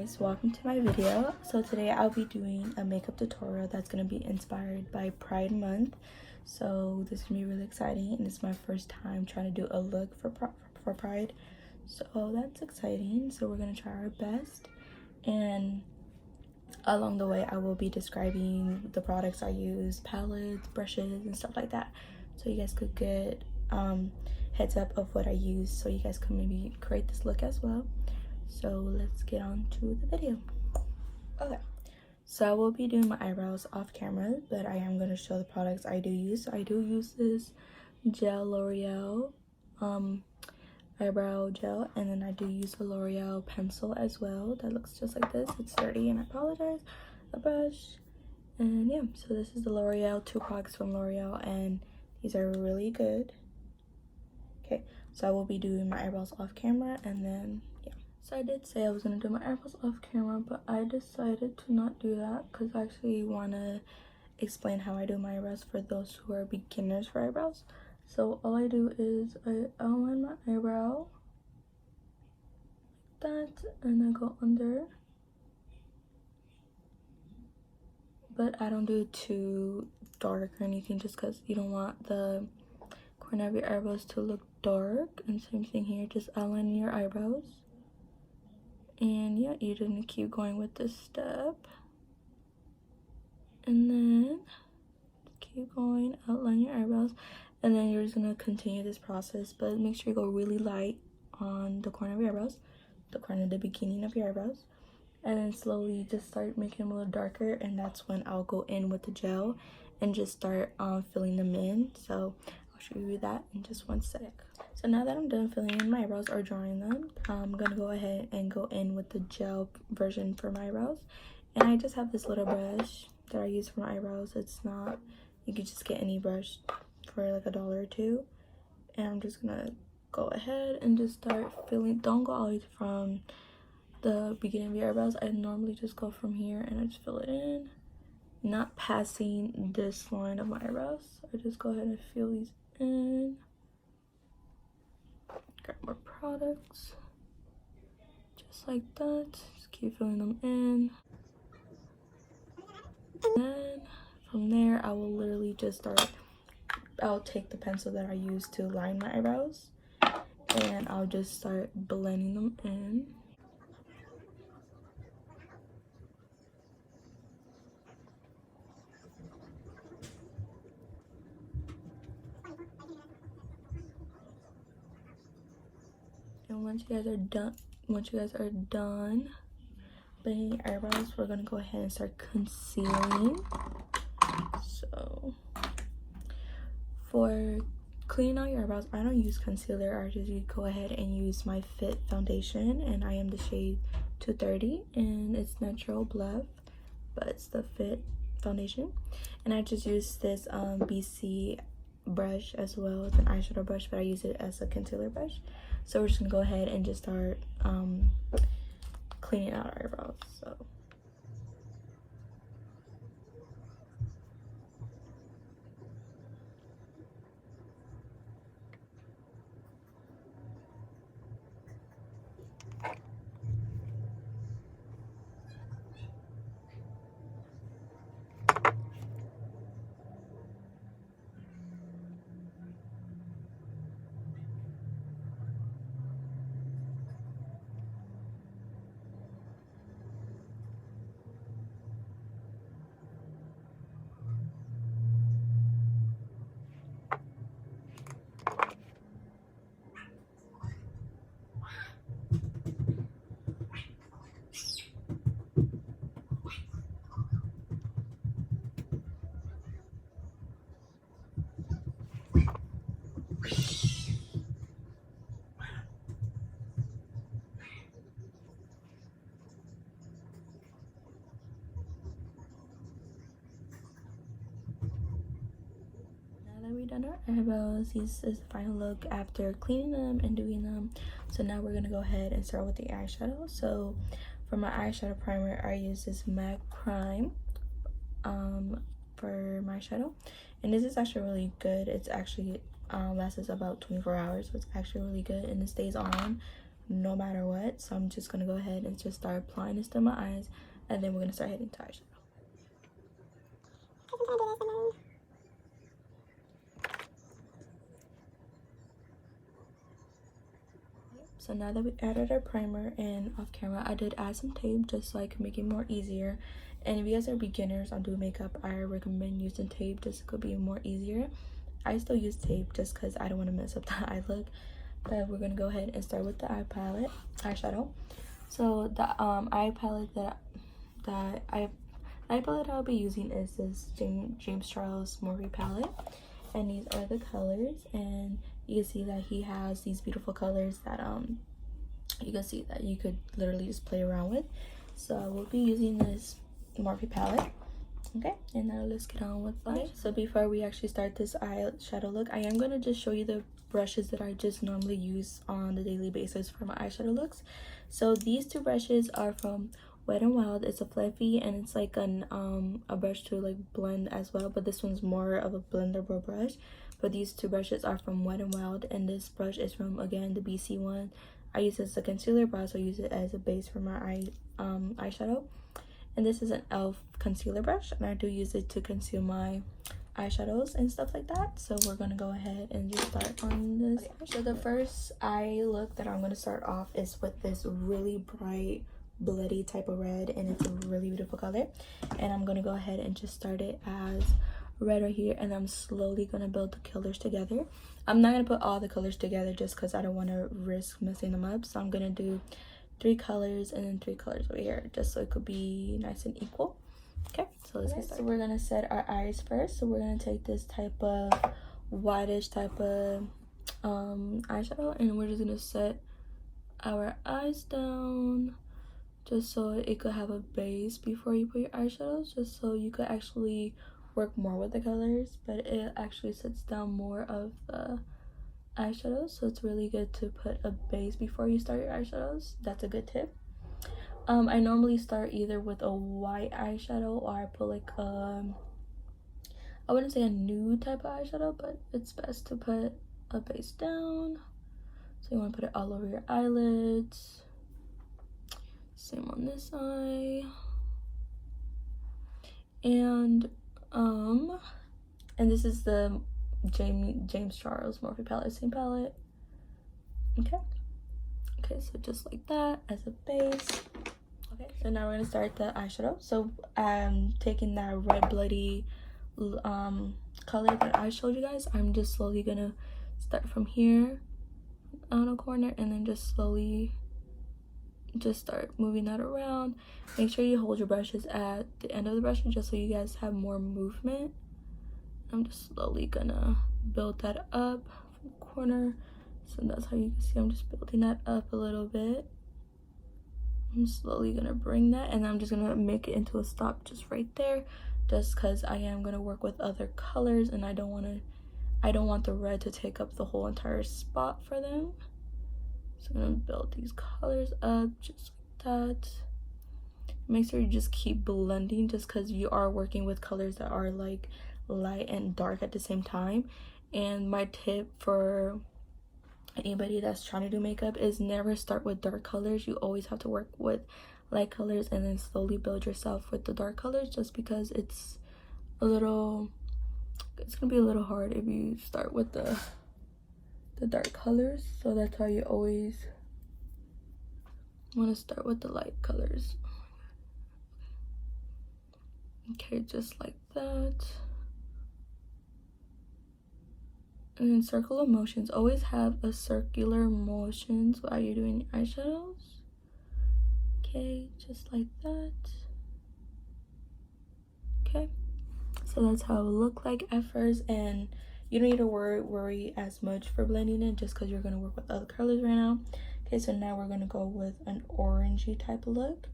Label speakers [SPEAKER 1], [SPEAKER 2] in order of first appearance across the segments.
[SPEAKER 1] guys, welcome to my video. So today I'll be doing a makeup tutorial that's going to be inspired by Pride Month. So this is going to be really exciting, and it's my first time trying to do a look for Pride, so that's exciting. So we're going to try our best, and along the way I will be describing the products I use, palettes, brushes, and stuff like that, so you guys could get heads up of what I use, so you guys can maybe create this look as well. So let's get on to the video. Okay, so I will be doing my eyebrows off camera, but I am going to show the products I do use. So I do use this gel L'Oreal eyebrow gel, and then I do use a L'Oreal pencil as well that looks just like this. It's dirty and I apologize. A brush, and yeah, so this is the L'Oreal 2 products from L'Oreal, and these are really good. Okay, so I will be doing my eyebrows off camera, and then yeah. So I did say I was going to do my eyebrows off camera, but I decided to not do that because I actually want to explain how I do my eyebrows for those who are beginners for eyebrows. So all I do is I outline my eyebrow like that, and I go under. But I don't do it too dark or anything, just because you don't want the corner of your eyebrows to look dark. And same thing here, just outlining your eyebrows. And yeah, you're gonna keep going with this step, and then keep going, outline your eyebrows, and then you're just gonna continue this process, but make sure you go really light on the corner of your eyebrows, the beginning of your eyebrows, and then slowly just start making them a little darker, and that's when I'll go in with the gel and just start filling them in. So I'll show you that in just one sec. So now that I'm done filling in my eyebrows or drawing them, I'm gonna go ahead and go in with the gel version for my eyebrows. And I just have this little brush that I use for my eyebrows. It's not, you could just get any brush for like $1 or $2. And I'm just gonna go ahead and just start filling. Don't go all the way from the beginning of your eyebrows. I normally just go from here and I just fill it in, not passing this line of my eyebrows. I just go ahead and fill these in. Grab more products, just like that. Just keep filling them in, and then from there I will literally just start. I'll take the pencil that I use to line my eyebrows, and I'll just start blending them in. And once you guys are done blending your eyebrows, we're gonna go ahead and start concealing. So for cleaning out your eyebrows, I don't use concealer. I just go ahead and use my Fit foundation, and I am the shade 230, and it's natural bluff, but it's the Fit foundation. And I just use this BC brush as well as an eyeshadow brush, but I use it as a concealer brush. So we're just gonna go ahead and just start cleaning out our eyebrows. So we done our eyebrows. This is the final look after cleaning them and doing them. So now we're gonna go ahead and start with the eyeshadow. So for my eyeshadow primer, I use this MAC Prime for my eyeshadow, and this is actually really good. It's actually lasts about 24 hours, so it's actually really good, and it stays on no matter what. So I'm just gonna go ahead and just start applying this to my eyes, and then we're gonna start hitting to eyeshadow. So now that we added our primer, and off camera I did add some tape just so I can make it more easier. And if you guys are beginners on doing makeup, I recommend using tape just so it could be more easier. I still use tape just because I don't want to mess up the eye look. But we're gonna go ahead and start with the eyeshadow. So the eye palette that I'll be using is this James Charles Morphe palette, and these are the colors. And you can see that he has these beautiful colors that you can see that you could literally just play around with. So I will be using this Morphe palette. Okay, and now let's get on with it. Okay, so before we actually start this eyeshadow look, I am going to just show you the brushes that I just normally use on the daily basis for my eyeshadow looks. So these two brushes are from Wet n Wild. It's a fluffy, and it's like a brush to like blend as well, but this one's more of a blendable brush. But these two brushes are from Wet n Wild, and this brush is from, again, the BC one. I use this as a concealer, but I also use it as a base for my eyeshadow. And this is an e.l.f. concealer brush, and I do use it to conceal my eyeshadows and stuff like that. So we're gonna go ahead and just start on this. Okay. So the first eye look that I'm gonna start off is with this really bright bloody type of red, and it's a really beautiful color. And I'm gonna go ahead and just start it as red right here, and I'm slowly gonna build the colors together. I'm not gonna put all the colors together just because I don't want to risk messing them up. So I'm gonna do 3 colors and then 3 colors over here, just so it could be nice and equal. Okay, so let's get started. So we're gonna set our eyes first. So we're gonna take this type of whitish type of eyeshadow, and we're just gonna set our eyes down just so it could have a base before you put your eyeshadows, just so you could actually work more with the colors, but it actually sets down more of the eyeshadows. So it's really good to put a base before you start your eyeshadows. That's a good tip. I normally start either with a white eyeshadow, or I put like I wouldn't say a nude type of eyeshadow, but it's best to put a base down. So you want to put it all over your eyelids. Same on this eye. And this is the James Charles Morphe palette, same palette. Okay, so just like that as a base. Okay, so now we're gonna start the eyeshadow. So I'm taking that red bloody color that I showed you guys. I'm just slowly gonna start from here on a corner, and then just slowly just start moving that around. Make sure you hold your brushes at the end of the brush just so you guys have more movement. I'm just slowly gonna build that up from the corner. So that's how you can see I'm just building that up a little bit. I'm slowly gonna bring that, and I'm just gonna make it into a stop just right there, just because I am gonna work with other colors, and I don't want the red to take up the whole entire spot for them. So I'm gonna build these colors up just like that. Make sure you just keep blending, just because you are working with colors that are like light and dark at the same time. And my tip for anybody that's trying to do makeup is never start with dark colors. You always have to work with light colors and then slowly build yourself with the dark colors, just because it's gonna be a little hard if you start with the dark colors. So that's why you always want to start with the light colors. Okay, just like that. And then circular motions. Always have a circular motions while you're doing your eyeshadows. Okay, just like that. Okay, so that's how it will look like at first, and you don't need to worry as much for blending it, just because you're going to work with other colors right now. Okay, so now we're going to go with an orangey type of look.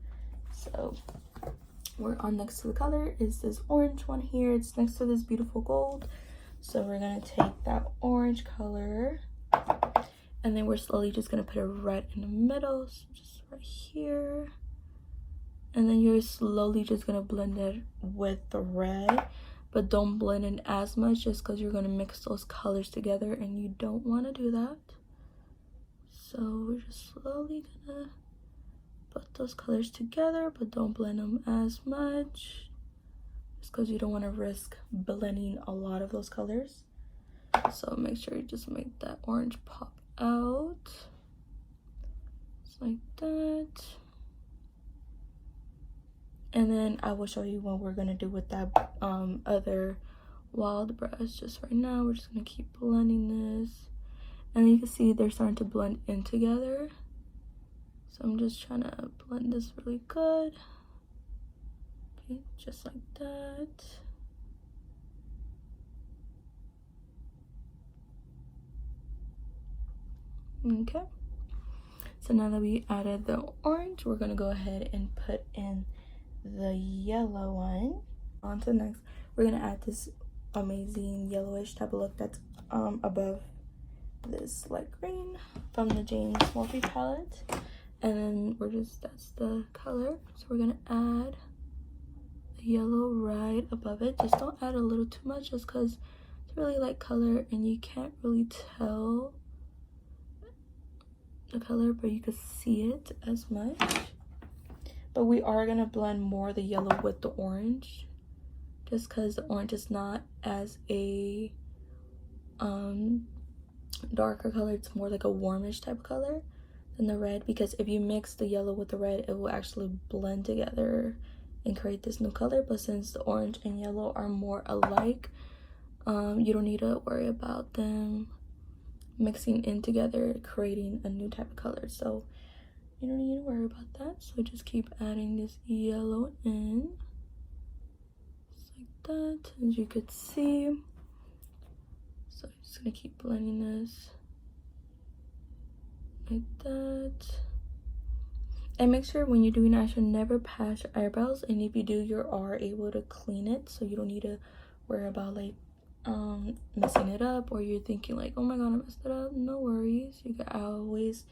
[SPEAKER 1] So we're on next to the color is this orange one here. It's next to this beautiful gold. So we're gonna take that orange color, and then we're slowly just gonna put a red in the middle, so just right here. And then you're slowly just gonna blend it with the red, but don't blend in as much, just because you're gonna mix those colors together, and you don't want to do that. So we're just slowly gonna put those colors together, but don't blend them as much, just because you don't want to risk blending a lot of those colors. So make sure you just make that orange pop out, just like that. And then I will show you what we're gonna do with that other wild brush. Just right now, we're just gonna keep blending this, and you can see they're starting to blend in together. So I'm just trying to blend this really good. Okay, just like that. Okay, so now that we added the orange, we're gonna go ahead and put in the yellow one. On to the next, we're gonna add this amazing yellowish type of look that's above this light green from the James Morphe palette. And then that's the color. So we're gonna add the yellow right above it. Just don't add a little too much, just because it's really light color and you can't really tell the color, but you can see it as much. But we are gonna blend more the yellow with the orange, just because the orange is not as a darker color. It's more like a warmish type of color than the red, because if you mix the yellow with the red, it will actually blend together and create this new color. But since the orange and yellow are more alike, you don't need to worry about them mixing in together, creating a new type of color. So you don't need to worry about that. So just keep adding this yellow in, just like that, as you could see. So I'm just gonna keep blending this like that. And make sure when you're doing eyeshadow, never patch your eyebrows, and if you do, you are able to clean it, so you don't need to worry about like messing it up, or you're thinking like, oh my god, I messed it up. No worries, you can always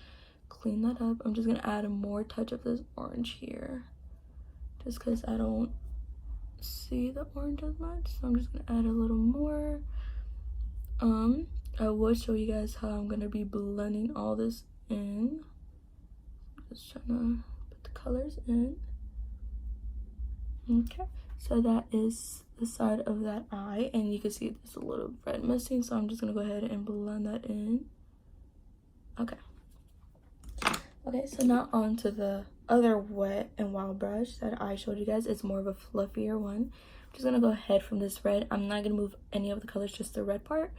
[SPEAKER 1] clean that up. I'm just gonna add a more touch of this orange here, just because I don't see the orange as much, so I'm just gonna add a little more. I will show you guys how I'm gonna be blending all this in. Just trying to put the colors in. Okay, so that is the side of that eye, and you can see there's a little red missing, so I'm just gonna go ahead and blend that in. Okay, so now on to the other wet and wild brush that I showed you guys. It's more of a fluffier one. I'm just gonna go ahead from this red. I'm not gonna move any of the colors, just the red part,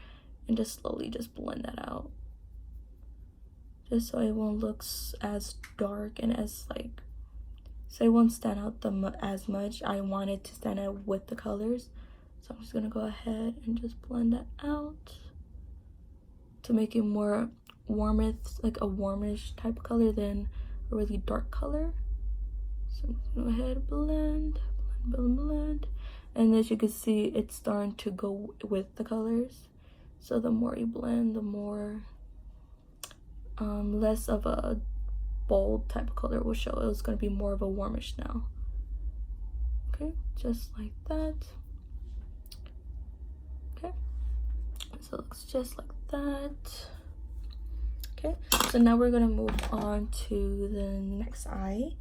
[SPEAKER 1] and just slowly just blend that out, just so it won't look as dark and as like, so it won't stand out as much. I want it to stand out with the colors, so I'm just gonna go ahead and just blend that out to make it more warmth, like a warmish type of color than a really dark color. So I'm just gonna go ahead, blend, and as you can see, it's starting to go with the colors. So the more you blend, the more less of a bold type of color will show. It's going to be more of a warmish now. Okay, just like that. Okay, so it looks just like that. Okay, so now we're going to move on to the next eye,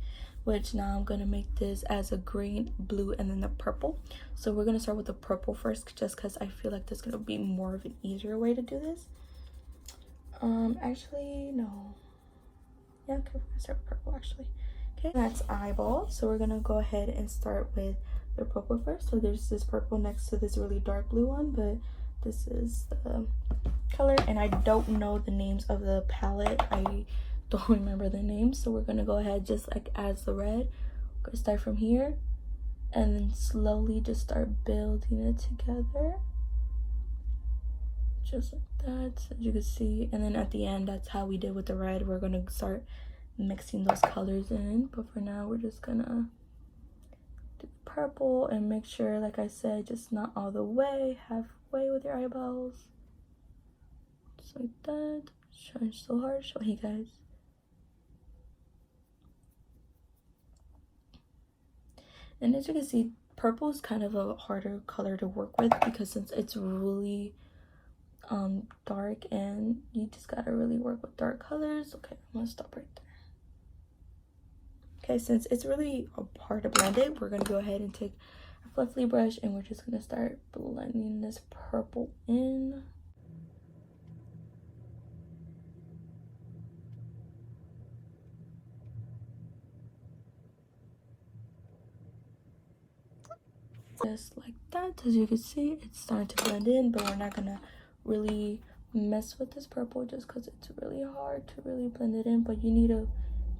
[SPEAKER 1] which now I'm going to make this as a green, blue, and then the purple. So we're going to start with the purple first, just because I feel like this is going to be more of an easier way to do this. Actually, no. Yeah, okay, we're gonna start with purple actually. Okay, that's eyeball. So we're gonna go ahead and start with the purple first. So there's this purple next to this really dark blue one, but this is the color, and I don't know the names of the palette. I don't remember the names, so we're gonna go ahead just like as the red. We're gonna start from here and then slowly just start building it together, just like that, as you can see. And then at the end, that's how we did with the red. We're gonna start mixing those colors in, but for now we're just gonna do purple and make sure, like I said, just not all the way, halfway with your eyeballs, just like that. Trying so hard to show you guys. And as you can see, purple is kind of a harder color to work with, because since it's really dark, and you just gotta really work with dark colors. Okay, I'm gonna stop right there. Okay, since it's really hard to blend it, we're gonna go ahead and take a fluffy brush and we're just gonna start blending this purple in. Just like that. As you can see, it's starting to blend in, but we're not gonna really mess with this purple just because it's really hard to really blend it in. But you need to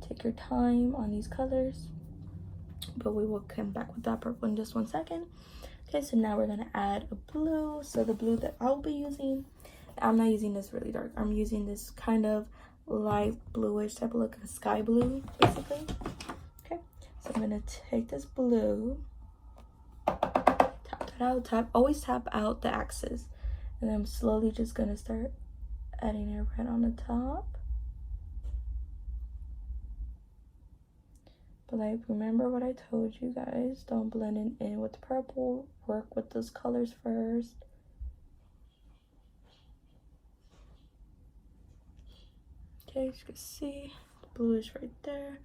[SPEAKER 1] take your time on these colors, but we will come back with that purple in just 1 second. Okay, so now we're gonna add a blue. So the blue that I'll be using, I'm not using this really dark, I'm using this kind of light bluish type of look, a sky blue basically. Okay, so I'm gonna take this blue, tap it out, always tap out the axis, and I'm slowly just gonna start adding it right on the top. But like, remember what I told you guys, don't blend it in with the purple, work with those colors first. Okay, as you can see, the blue is right there.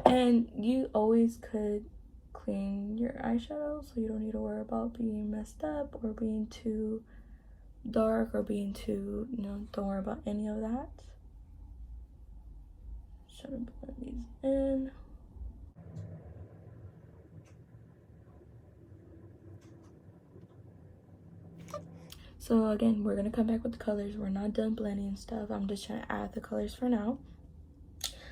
[SPEAKER 1] And you always could clean your eyeshadow, so you don't need to worry about being messed up or being too dark or being too, don't worry about any of that. Just trying to blend these in. So again, we're gonna come back with the colors. We're not done blending stuff. I'm just trying to add the colors for now.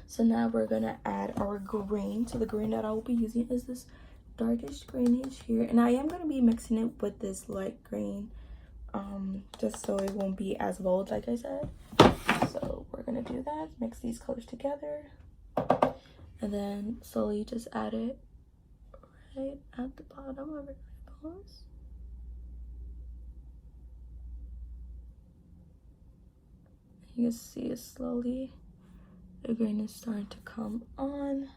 [SPEAKER 1] So now we're gonna add our green. So the green that I will be using is this darkish greenish here, and I am gonna be mixing it with this light green, just so it won't be as bold, like I said. So we're gonna do that. Mix these colors together, and then slowly just add it right at the bottom of your eyeballs. You can see it slowly, the green is starting to come on.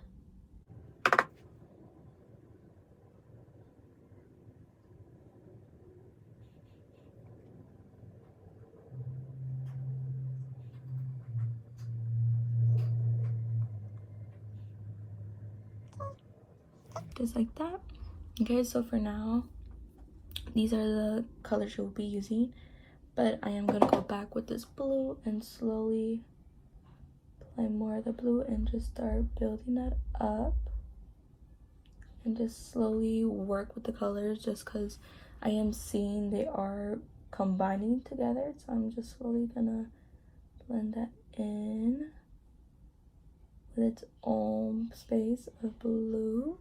[SPEAKER 1] Just like that. Okay, so for now, these are the colors you'll be using, but I am gonna go back with this blue and slowly apply more of the blue and just start building that up, and just slowly work with the colors, just because I am seeing they are combining together. So I'm just slowly gonna blend that in with its own space of blue.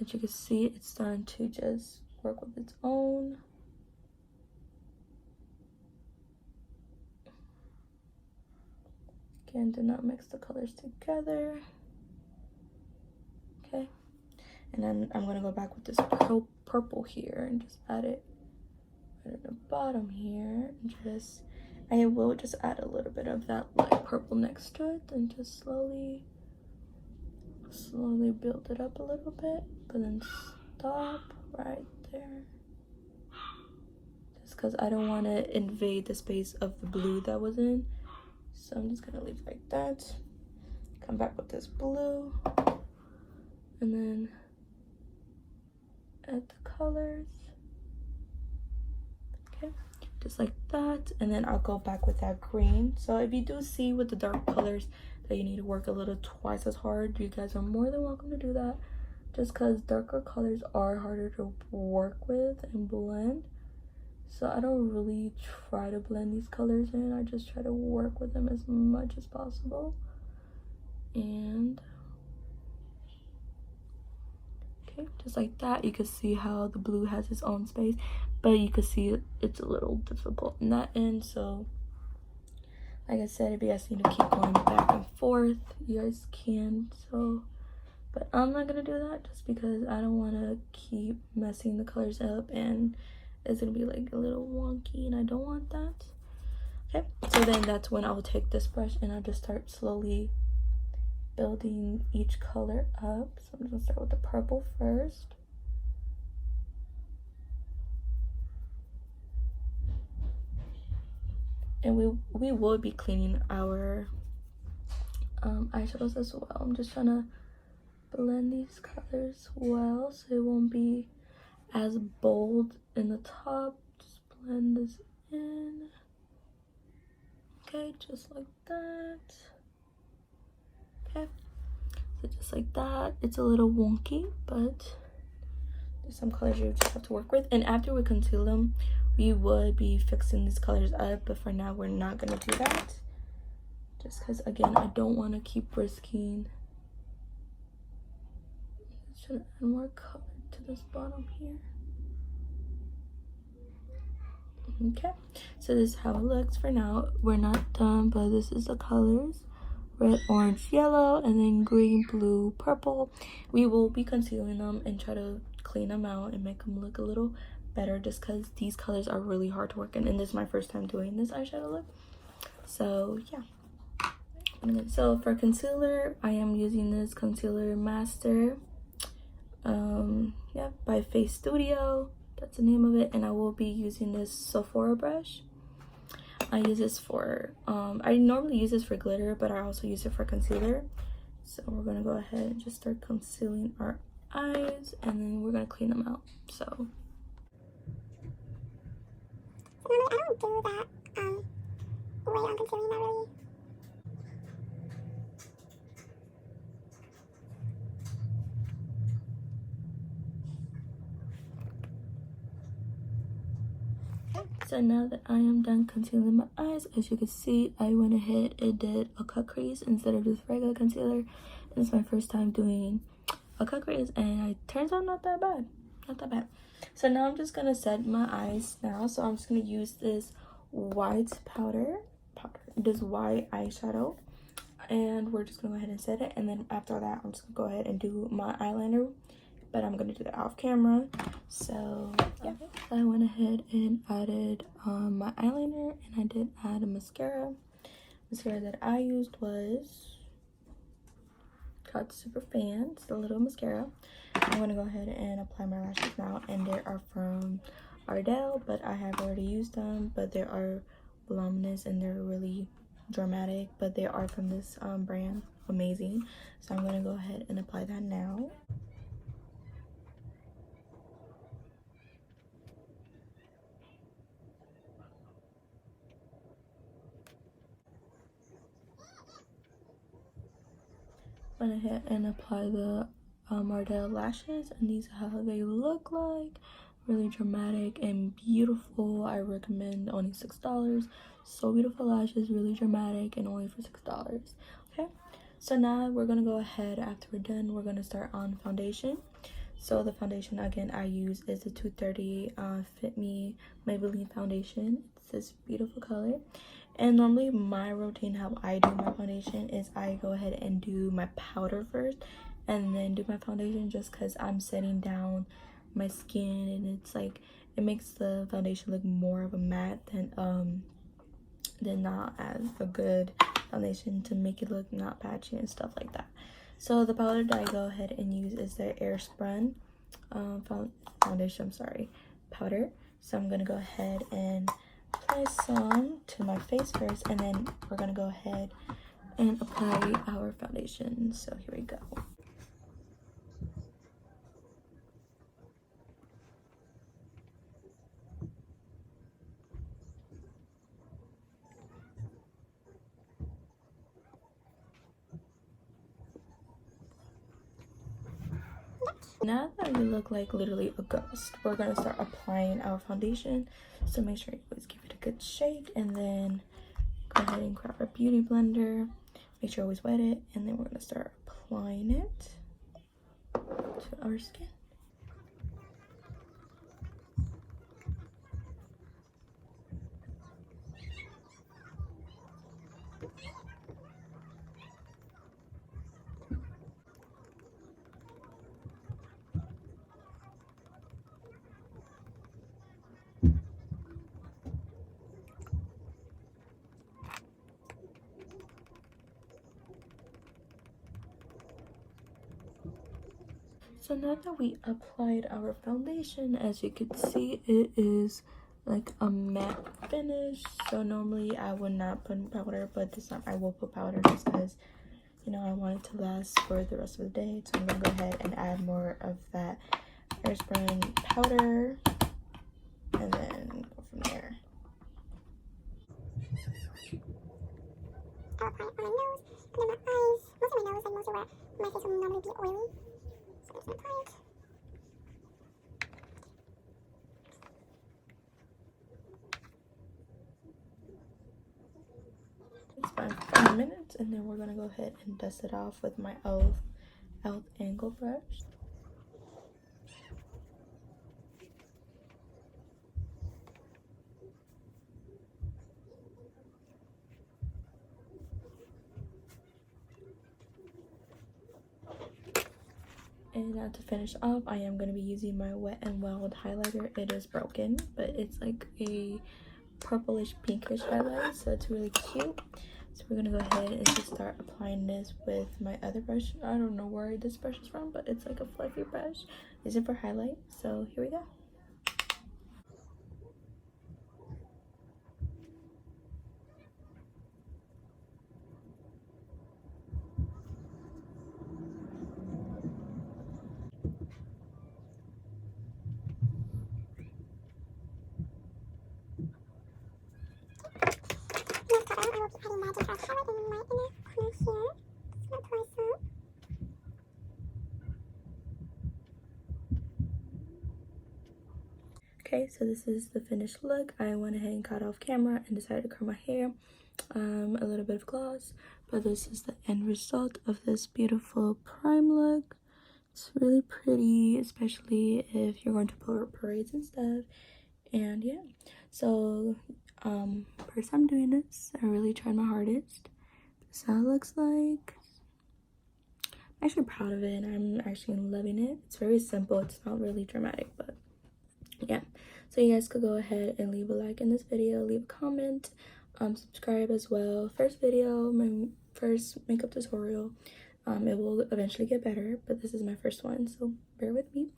[SPEAKER 1] As you can see, it's starting to just work with its own. Again, do not mix the colors together. Okay, and then I'm gonna go back with this purple here and just add it right at the bottom here, and I will just add a little bit of that light purple next to it, and just slowly build it up a little bit, but then stop right there, just because I don't want to invade the space of the blue that was in. So I'm just gonna leave it like that. Come back with this blue, and then add the colors. Okay, just like that. And then I'll go back with that green. So if you do see with the dark colors that you need to work a little twice as hard, you guys are more than welcome to do that, just because darker colors are harder to work with and blend. So I don't really try to blend these colors in, I just try to work with them as much as possible. And okay, just like that. You can see how the blue has its own space, but you can see it's a little difficult in that end. So like I said, if you guys need to keep going back and forth, you guys can. So, but I'm not gonna do that just because I don't want to keep messing the colors up, and it's gonna be like a little wonky, and I don't want that. Okay, so then that's when I'll take this brush and I'll just start slowly building each color up. So I'm gonna start with the purple first. And we will be cleaning our eyeshadows as well. I'm just trying to blend these colors well so it won't be as bold in the top. Just blend this in. Okay, just like that. Okay, so just like that. It's a little wonky, but there's some colors you just have to work with. And after we conceal them, we would be fixing these colors up, but for now we're not gonna do that, just because again I don't want to keep risking. Should add more color to this bottom here. Okay, so this is how it looks for now. We're not done, but this is the colors: red, orange, yellow, and then green, blue, purple. We will be concealing them and try to clean them out and make them look a little better, just because these colors are really hard to work in, and this is my first time doing this eyeshadow look. So yeah. So for concealer, I am using this concealer master yeah, by Face Studio. That's the name of it. And I will be using this Sephora brush. I use this for I normally use this for glitter, but I also use it for concealer. So we're gonna go ahead and just start concealing our eyes, and then we're gonna clean them out. So
[SPEAKER 2] normally I don't do that way on concealing, not really.
[SPEAKER 1] So now that I am done concealing my eyes, as you can see, I went ahead and did a cut crease instead of just regular concealer. And it's my first time doing a cut crease, and it turns out not that bad. Not that bad. So now I'm just gonna set my eyes now. So I'm just gonna use this white this white eyeshadow, and we're just gonna go ahead and set it. And then after that, I'm just gonna go ahead and do my eyeliner, but I'm gonna do that off camera. So yeah, I went ahead and added my eyeliner, and I did add a mascara. Mascara that I used was called Super Fan. It's a little mascara. I'm gonna go ahead and apply my lashes now, and they are from Ardell, but I have already used them. But they are voluminous and they're really dramatic, but they are from this brand, Amazing. So I'm gonna go ahead and apply that now. Went ahead and apply the Ardell lashes, and these are how they look like. Really dramatic and beautiful. I recommend. Only $6. So beautiful lashes, really dramatic, and only for $6. Okay, so now we're gonna go ahead. After we're done, we're gonna start on foundation. So the foundation again I use is the 230 Fit Me Maybelline foundation. It's this beautiful color. And normally my routine, how I do my foundation, is I go ahead and do my powder first and then do my foundation, just because I'm setting down my skin, and it's like it makes the foundation look more of a matte than not as a good foundation, to make it look not patchy and stuff like that. So the powder that I go ahead and use is the Airspun foundation, powder. So I'm gonna go ahead and apply some to my face first, and then we're gonna go ahead and apply our foundation. So here we go. Now that we look like literally a ghost, we're gonna start applying our foundation. So make sure you always give it a good shake, and then go ahead and grab our beauty blender. Make sure you always wet it, and then we're gonna start applying it to our skin. So now that we applied our foundation, as you can see, it is like a matte finish. So normally I would not put powder, but this time I will put powder just because, you know, I want it to last for the rest of the day. So I'm gonna go ahead and add more of that hairspray powder and then go from there.
[SPEAKER 2] I'll apply it on my nose, and then my eyes. Most of my nose, like most of where my face will normally be oily. So I'm just gonna apply it.
[SPEAKER 1] It's fine for 5 minutes, and then we're gonna go ahead and dust it off with my e.l.f. angle brush. And now to finish off, I am going to be using my Wet n Wild highlighter. It is broken, but it's like a purplish pinkish highlight, so it's really cute. So we're going to go ahead and just start applying this with my other brush. I don't know where this brush is from, but it's like a fluffy brush. This is for highlight, so here we go.
[SPEAKER 2] Next color, I will be adding Magic House color in my inner corner here. Just gonna apply some.
[SPEAKER 1] Okay, so this is the finished look. I went ahead and got off camera and decided to curl my hair. A little bit of gloss, but this is the end result of this beautiful prime look. It's really pretty, especially if you're going to parades and stuff. And yeah, so first time doing this, I really tried my hardest. This is how it looks like. I'm actually proud of it, and I'm actually loving it. It's very simple, it's not really dramatic, but yeah. So you guys could go ahead and leave a like in this video, leave a comment, subscribe as well. First video, my first makeup tutorial. It will eventually get better, but this is my first one, so bear with me.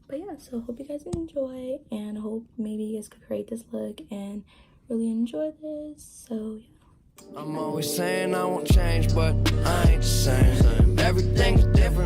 [SPEAKER 1] But yeah, so hope you guys enjoy, and hope maybe you guys could create this look and really enjoy this. So yeah.
[SPEAKER 3] I'm always saying I won't change, but I ain't the same. Everything's different.